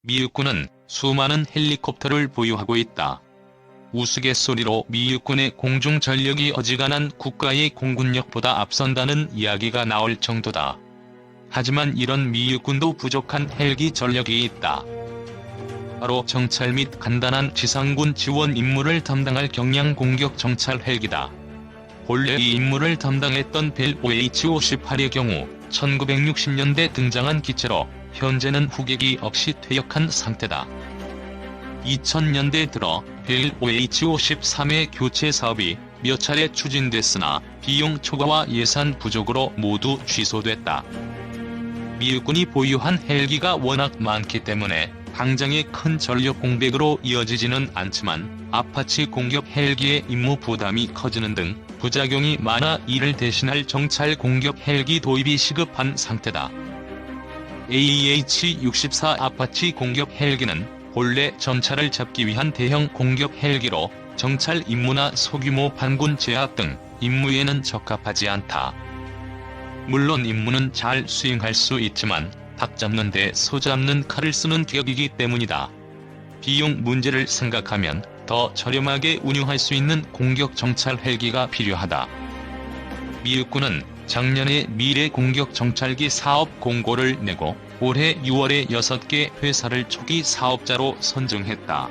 미 육군은 수많은 헬리콥터를 보유하고 있다. 우스갯소리로 미 육군의 공중 전력이 어지간한 국가의 공군력보다 앞선다는 이야기가 나올 정도다. 하지만 이런 미 육군도 부족한 헬기 전력이 있다. 바로 정찰 및 간단한 지상군 지원 임무를 담당할 경량 공격 정찰 헬기다. 본래 이 임무를 담당했던 벨 OH-58의 경우 1960년대 등장한 기체로 현재는 후계기 없이 퇴역한 상태다. 2000년대 들어 벨 OH-53의 교체 사업이 몇 차례 추진됐으나 비용 초과와 예산 부족으로 모두 취소됐다. 미 육군이 보유한 헬기가 워낙 많기 때문에 당장의 큰 전력 공백으로 이어지지는 않지만 아파치 공격 헬기의 임무 부담이 커지는 등 부작용이 많아 이를 대신할 정찰 공격 헬기 도입이 시급한 상태다. AH-64 아파치 공격 헬기는 본래 전차를 잡기 위한 대형 공격 헬기로 정찰 임무나 소규모 반군 제압 등 임무에는 적합하지 않다. 물론 임무는 잘 수행할 수 있지만 닭 잡는 데 소 잡는 칼을 쓰는 격이기 때문이다. 비용 문제를 생각하면 더 저렴하게 운용할 수 있는 공격 정찰 헬기가 필요하다. 미 육군은 작년에 미래 공격 정찰기 사업 공고를 내고 올해 6월에 6개 회사를 초기 사업자로 선정했다.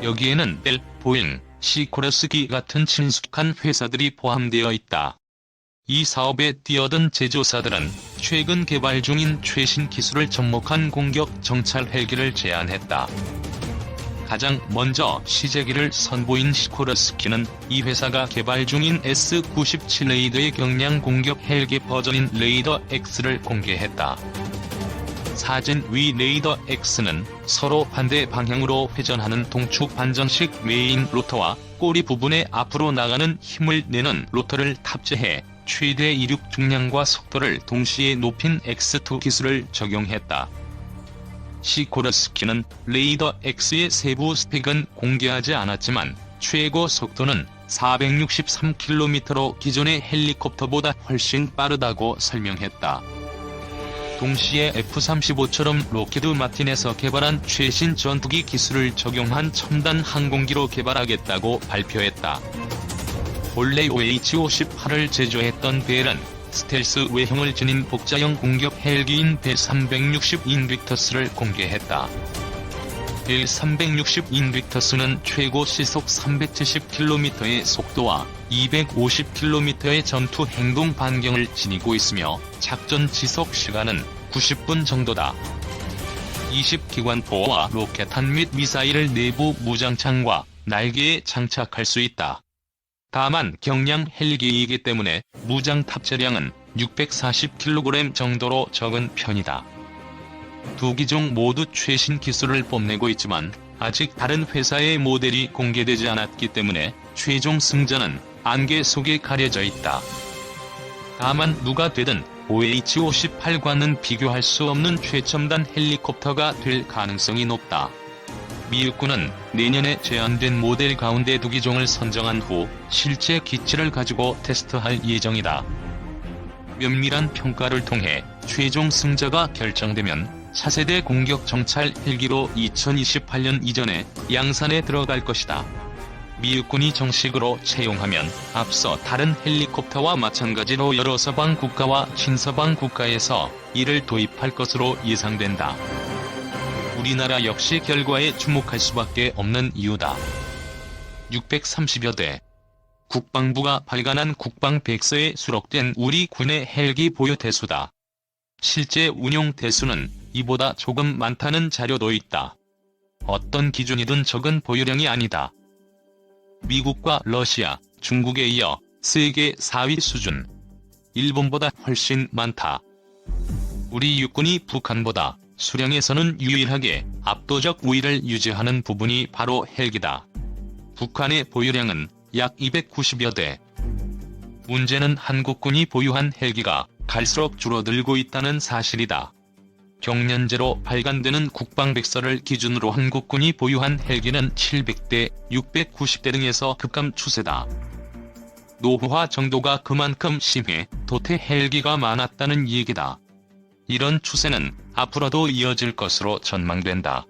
여기에는 벨, 보잉, 시코르스키 같은 친숙한 회사들이 포함되어 있다. 이 사업에 뛰어든 제조사들은 최근 개발 중인 최신 기술을 접목한 공격 정찰 헬기를 제안했다. 가장 먼저 시제기를 선보인 시코르스키는 이 회사가 개발 중인 S-97 레이더의 경량 공격 헬기 버전인 레이더 X를 공개했다. 사진 위 레이더 X는 서로 반대 방향으로 회전하는 동축 반전식 메인 로터와 꼬리 부분에 앞으로 나가는 힘을 내는 로터를 탑재해 최대 이륙 중량과 속도를 동시에 높인 X2 기술을 적용했다. 시코르스키는 레이더 X의 세부 스펙은 공개하지 않았지만 최고 속도는 463km로 기존의 헬리콥터보다 훨씬 빠르다고 설명했다. 동시에 F-35처럼 로키드 마틴에서 개발한 최신 전투기 기술을 적용한 첨단 항공기로 개발하겠다고 발표했다. 본래 OH-58을 제조했던 벨은 스텔스 외형을 지닌 복자형 공격 헬기인 벨 360 인빅터스를 공개했다. 벨 360 인빅터스는 최고 시속 370km의 속도와 250km의 전투 행동 반경을 지니고 있으며 작전 지속 시간은 90분 정도다. 20기관포와 로켓탄 및 미사일을 내부 무장창과 날개에 장착할 수 있다. 다만 경량 헬기이기 때문에 무장 탑재량은 640kg 정도로 적은 편이다. 두 기종 모두 최신 기술을 뽐내고 있지만 아직 다른 회사의 모델이 공개되지 않았기 때문에 최종 승자는 안개 속에 가려져 있다. 다만 누가 되든 OH-58과는 비교할 수 없는 최첨단 헬리콥터가 될 가능성이 높다. 미 육군은 내년에 제안된 모델 가운데 두 기종을 선정한 후 실제 기체를 가지고 테스트할 예정이다. 면밀한 평가를 통해 최종 승자가 결정되면 차세대 공격 정찰 헬기로 2028년 이전에 양산에 들어갈 것이다. 미 육군이 정식으로 채용하면 앞서 다른 헬리콥터와 마찬가지로 여러 서방 국가와 친서방 국가에서 이를 도입할 것으로 예상된다. 우리나라 역시 결과에 주목할 수밖에 없는 이유다. 630여 대. 국방부가 발간한 국방백서에 수록된 우리 군의 헬기 보유 대수다. 실제 운용 대수는 이보다 조금 많다는 자료도 있다. 어떤 기준이든 적은 보유량이 아니다. 미국과 러시아, 중국에 이어 세계 4위 수준. 일본보다 훨씬 많다. 우리 육군이 북한보다 수량에서는 유일하게 압도적 우위를 유지하는 부분이 바로 헬기다. 북한의 보유량은 약 290여 대. 문제는 한국군이 보유한 헬기가 갈수록 줄어들고 있다는 사실이다. 경년제로 발간되는 국방백서를 기준으로 한국군이 보유한 헬기는 700대, 690대 등에서 급감 추세다. 노후화 정도가 그만큼 심해 도태 헬기가 많았다는 얘기다. 이런 추세는 앞으로도 이어질 것으로 전망된다.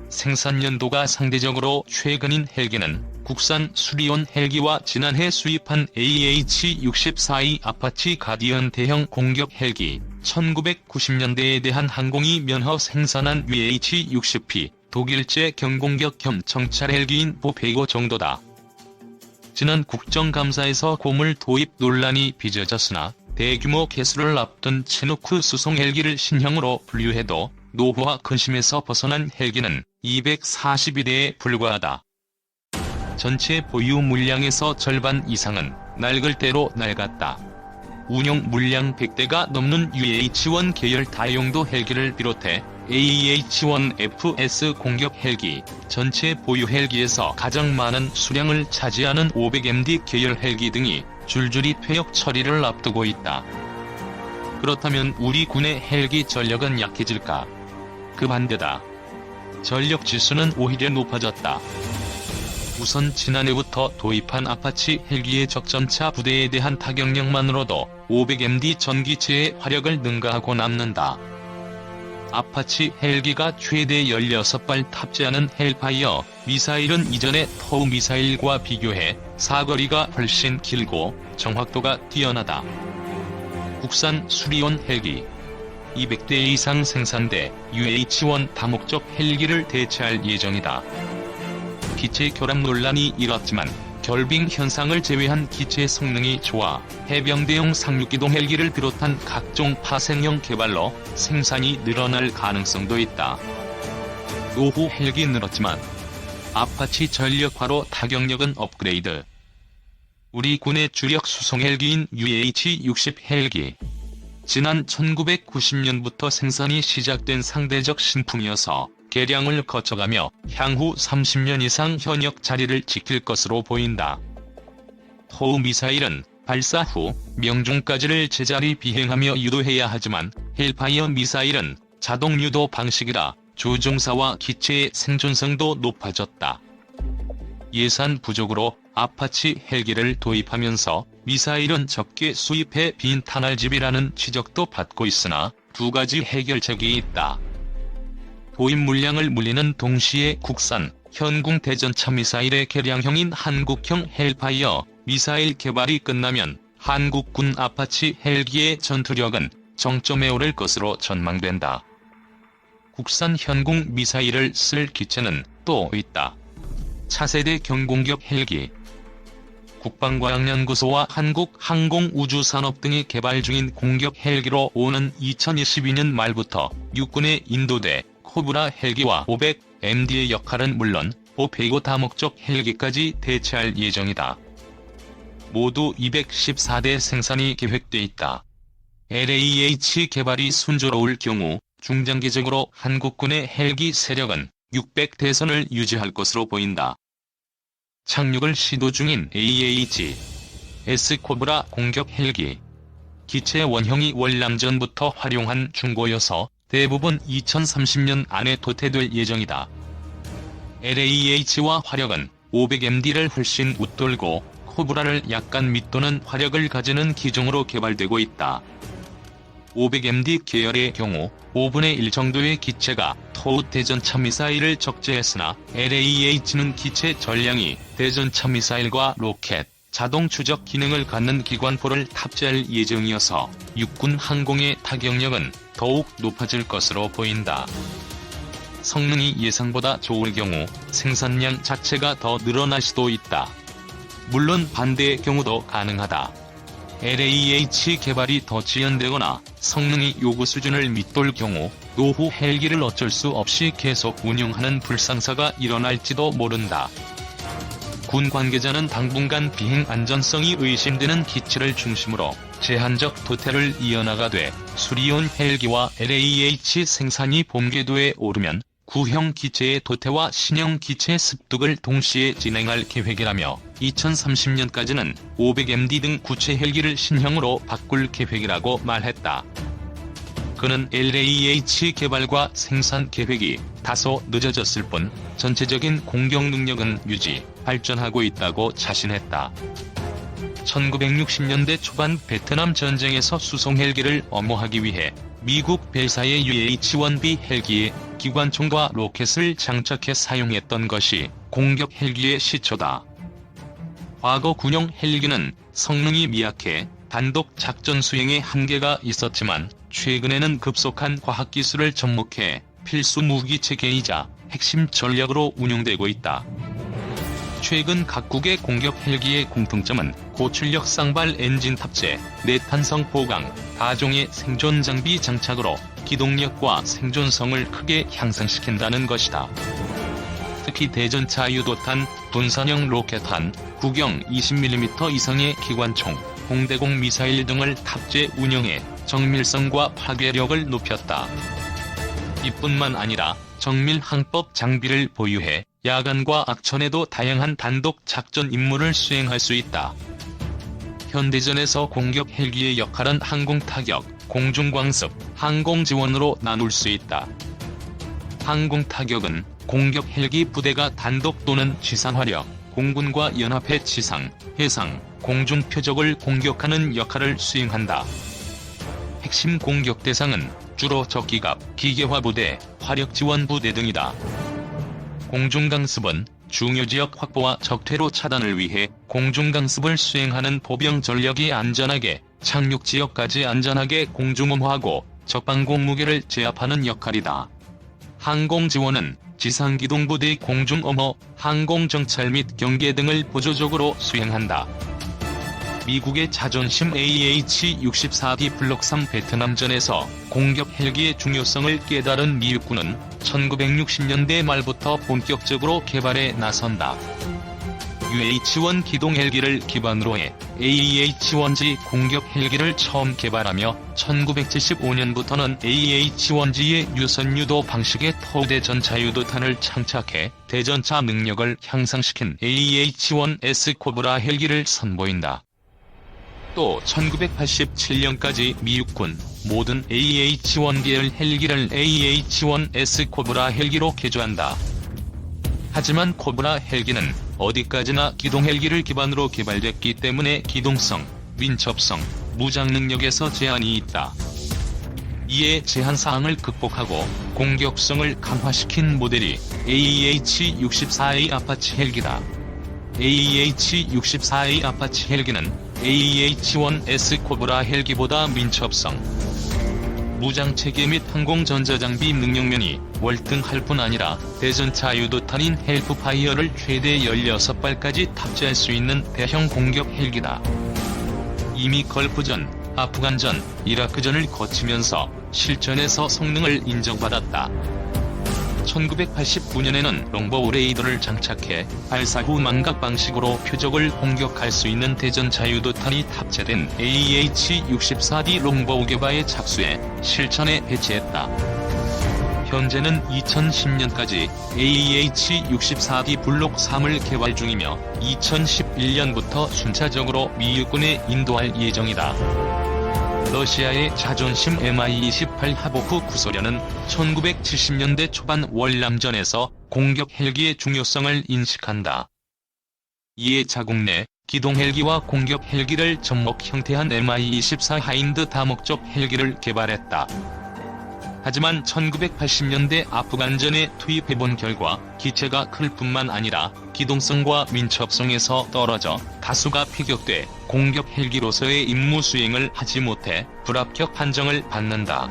생산 연도가 상대적으로 최근인 헬기는 국산 수리온 헬기와 지난해 수입한 AH-64E 아파치 가디언 대형 공격 헬기, 1990년대에 대한항공이 면허 생산한 UH-60P, 독일제 경공격 겸 정찰 헬기인 보페이고 정도다. 지난 국정감사에서 고물 도입 논란이 빚어졌으나 대규모 개수를 앞둔 치누크 수송 헬기를 신형으로 분류해도 노후와 근심에서 벗어난 헬기는 242대에 불과하다. 전체 보유 물량에서 절반 이상은 낡을 대로 낡았다. 운용 물량 100대가 넘는 UH-1 계열 다용도 헬기를 비롯해 AH-1FS 공격 헬기, 전체 보유 헬기에서 가장 많은 수량을 차지하는 500MD 계열 헬기 등이 줄줄이 퇴역 처리를 앞두고 있다. 그렇다면 우리 군의 헬기 전력은 약해질까? 그 반대다. 전력 지수는 오히려 높아졌다. 우선 지난해부터 도입한 아파치 헬기의 적전차 부대에 대한 타격력만으로도 500MD 전기체의 화력을 능가하고 남는다. 아파치 헬기가 최대 16발 탑재하는 헬파이어 미사일은 이전의 토우 미사일과 비교해 사거리가 훨씬 길고 정확도가 뛰어나다. 국산 수리온 헬기 200대 이상 생산돼 UH-1 다목적 헬기를 대체할 예정이다. 기체 결합 논란이 일었지만 결빙 현상을 제외한 기체 성능이 좋아 해병대용 상륙기동 헬기를 비롯한 각종 파생형 개발로 생산이 늘어날 가능성도 있다. 노후 헬기 늘었지만 아파치 전력화로 타격력은 업그레이드. 우리 군의 주력 수송 헬기인 UH-60 헬기. 지난 1990년부터 생산이 시작된 상대적 신품이어서 개량을 거쳐가며 향후 30년 이상 현역 자리를 지킬 것으로 보인다. 토우 미사일은 발사 후 명중까지를 제자리 비행하며 유도해야 하지만 헬파이어 미사일은 자동 유도 방식이라 조종사와 기체의 생존성도 높아졌다. 예산 부족으로 아파치 헬기를 도입하면서 미사일은 적게 수입해 빈탄알집이라는 지적도 받고 있으나 두 가지 해결책이 있다. 도입 물량을 물리는 동시에 국산, 현궁 대전차 미사일의 개량형인 한국형 헬파이어 미사일 개발이 끝나면 한국군 아파치 헬기의 전투력은 정점에 오를 것으로 전망된다. 국산 현궁 미사일을 쓸 기체는 또 있다. 차세대 경공격 헬기. 국방과학연구소와 한국항공우주산업 등이 개발 중인 공격 헬기로 오는 2022년 말부터 육군의 인도대 코브라 헬기와 500MD의 역할은 물론 보페이고 다목적 헬기까지 대체할 예정이다. 모두 214대 생산이 계획돼 있다. LAH 개발이 순조로울 경우 중장기적으로 한국군의 헬기 세력은 600대선을 유지할 것으로 보인다. 착륙을 시도 중인 AH-S 코브라 공격 헬기. 기체 원형이 월남전부터 활용한 중고여서 대부분 2030년 안에 도태될 예정이다. LAH와 화력은 500MD를 훨씬 웃돌고 코브라를 약간 밑도는 화력을 가지는 기종으로 개발되고 있다. 500MD 계열의 경우 5분의 1 정도의 기체가 토우 대전차 미사일을 적재했으나 LAH는 기체 전량이 대전차 미사일과 로켓, 자동 추적 기능을 갖는 기관포를 탑재할 예정이어서 육군 항공의 타격력은 더욱 높아질 것으로 보인다. 성능이 예상보다 좋을 경우 생산량 자체가 더 늘어날 수도 있다. 물론 반대의 경우도 가능하다. LAH 개발이 더 지연되거나 성능이 요구 수준을 밑돌 경우 노후 헬기를 어쩔 수 없이 계속 운용하는 불상사가 일어날지도 모른다. 군 관계자는 당분간 비행 안전성이 의심되는 기체를 중심으로 제한적 도태를 이어나가되 수리온 헬기와 LAH 생산이 본궤도에 오르면 구형 기체의 도태와 신형 기체 습득을 동시에 진행할 계획이라며 2030년까지는 500MD 등 구체 헬기를 신형으로 바꿀 계획이라고 말했다. 그는 LAH 개발과 생산 계획이 다소 늦어졌을 뿐 전체적인 공격 능력은 유지, 발전하고 있다고 자신했다. 1960년대 초반 베트남 전쟁에서 수송 헬기를 엄호하기 위해 미국 벨사의 UH-1B 헬기에 기관총과 로켓을 장착해 사용했던 것이 공격 헬기의 시초다. 과거 군용 헬기는 성능이 미약해 단독 작전 수행에 한계가 있었지만 최근에는 급속한 과학기술을 접목해 필수 무기 체계이자 핵심 전력으로 운용되고 있다. 최근 각국의 공격 헬기의 공통점은 고출력 쌍발 엔진 탑재, 내탄성 보강, 다종의 생존 장비 장착으로 기동력과 생존성을 크게 향상시킨다는 것이다. 특히 대전차 유도탄, 분산형 로켓탄, 구경 20mm 이상의 기관총, 공대공 미사일 등을 탑재 운영해 정밀성과 파괴력을 높였다. 이뿐만 아니라 정밀 항법 장비를 보유해 야간과 악천에도 다양한 단독 작전 임무를 수행할 수 있다. 현대전에서 공격 헬기의 역할은 항공타격, 공중광습, 항공지원으로 나눌 수 있다. 항공타격은 공격 헬기 부대가 단독 또는 지상화력, 공군과 연합해 지상, 해상, 공중 표적을 공격하는 역할을 수행한다. 핵심 공격 대상은 주로 적기갑, 기계화 부대, 화력 지원 부대 등이다. 공중강습은 중요 지역 확보와 적퇴로 차단을 위해 공중강습을 수행하는 보병 전력이 안전하게 착륙 지역까지 안전하게 공중음하고 적방공 무게를 제압하는 역할이다. 항공지원은 지상기동부대 공중음호, 항공정찰 및 경계 등을 보조적으로 수행한다. 미국의 자존심 AH-64D 블록 3 베트남전에서 공격 헬기의 중요성을 깨달은 미 육군은 1960년대 말부터 본격적으로 개발에 나선다. UH-1 기동 헬기를 기반으로 해 AH-1G 공격 헬기를 처음 개발하며 1975년부터는 AH-1G의 유선 유도 방식의 토대 전차 유도탄을 창착해 대전차 능력을 향상시킨 AH-1S 코브라 헬기를 선보인다. 또 1987년까지 미 육군 모든 AH-1 계열 헬기를 AH-1S 코브라 헬기로 개조한다. 하지만 코브라 헬기는 어디까지나 기동 헬기를 기반으로 개발됐기 때문에 기동성, 민첩성, 무장 능력에서 제한이 있다. 이에 제한사항을 극복하고 공격성을 강화시킨 모델이 AH-64A 아파치 헬기다. AH-64A 아파치 헬기는 AH-1S 코브라 헬기보다 민첩성, 무장체계 및 항공전자장비 능력면이 월등할 뿐 아니라 대전차 유도탄인 헬프파이어를 최대 16발까지 탑재할 수 있는 대형 공격 헬기다. 이미 걸프전, 아프간전, 이라크전을 거치면서 실전에서 성능을 인정받았다. 1989년에는 롱보우 레이더를 장착해 발사 후 망각 방식으로 표적을 공격할 수 있는 대전차 유도탄이 탑재된 AH-64D 롱보우 개발에 착수해 실전에 배치했다. 현재는 2010년까지 AH-64D 블록 3을 개발 중이며 2011년부터 순차적으로 미 육군에 인도할 예정이다. 러시아의 자존심 Mi-28 하보프 구소련은 1970년대 초반 월남전에서 공격 헬기의 중요성을 인식한다. 이에 자국 내 기동 헬기와 공격 헬기를 접목 형태한 Mi-24 하인드 다목적 헬기를 개발했다. 하지만 1980년대 아프간전에 투입해본 결과 기체가 클 뿐만 아니라 기동성과 민첩성에서 떨어져 다수가 피격돼 공격 헬기로서의 임무 수행을 하지 못해 불합격 판정을 받는다.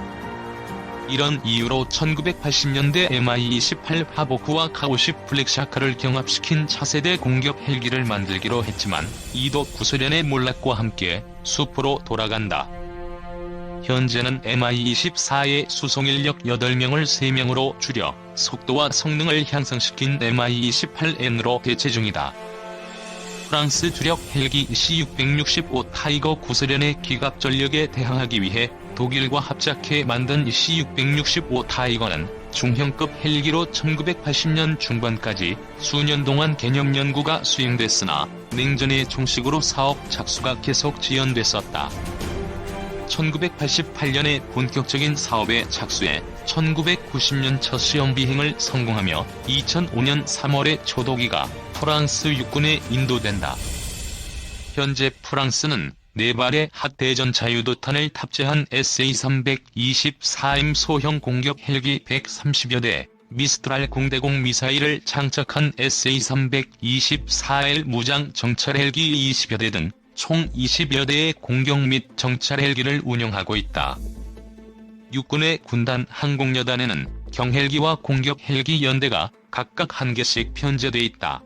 이런 이유로 1980년대 Mi-28 하보크와 K-50 블랙샤크를 경합시킨 차세대 공격 헬기를 만들기로 했지만 이도 구소련의 몰락과 함께 수포로 돌아간다. 현재는 Mi-24의 수송인력 8명을 3명으로 줄여 속도와 성능을 향상시킨 Mi-28N으로 대체 중이다. 프랑스 주력 헬기 C-665 타이거 구소련의 기갑 전력에 대항하기 위해 독일과 합작해 만든 C-665 타이거는 중형급 헬기로 1980년 중반까지 수년 동안 개념 연구가 수행됐으나 냉전의 종식으로 사업 착수가 계속 지연됐었다. 1988년에 본격적인 사업에 착수해 1990년 첫 시험 비행을 성공하며 2005년 3월에 초도기가 프랑스 육군에 인도된다. 현재 프랑스는 4발의 핫대전 자유도탄을 탑재한 SA-324M 소형 공격 헬기 130여 대, 미스트랄 공대공 미사일을 장착한 SA-324L 무장 정찰 헬기 20여 대 등 총 20여 대의 공격 및 정찰 헬기를 운영하고 있다. 육군의 군단 항공여단에는 경헬기와 공격 헬기 연대가 각각 1개씩 편제돼 있다.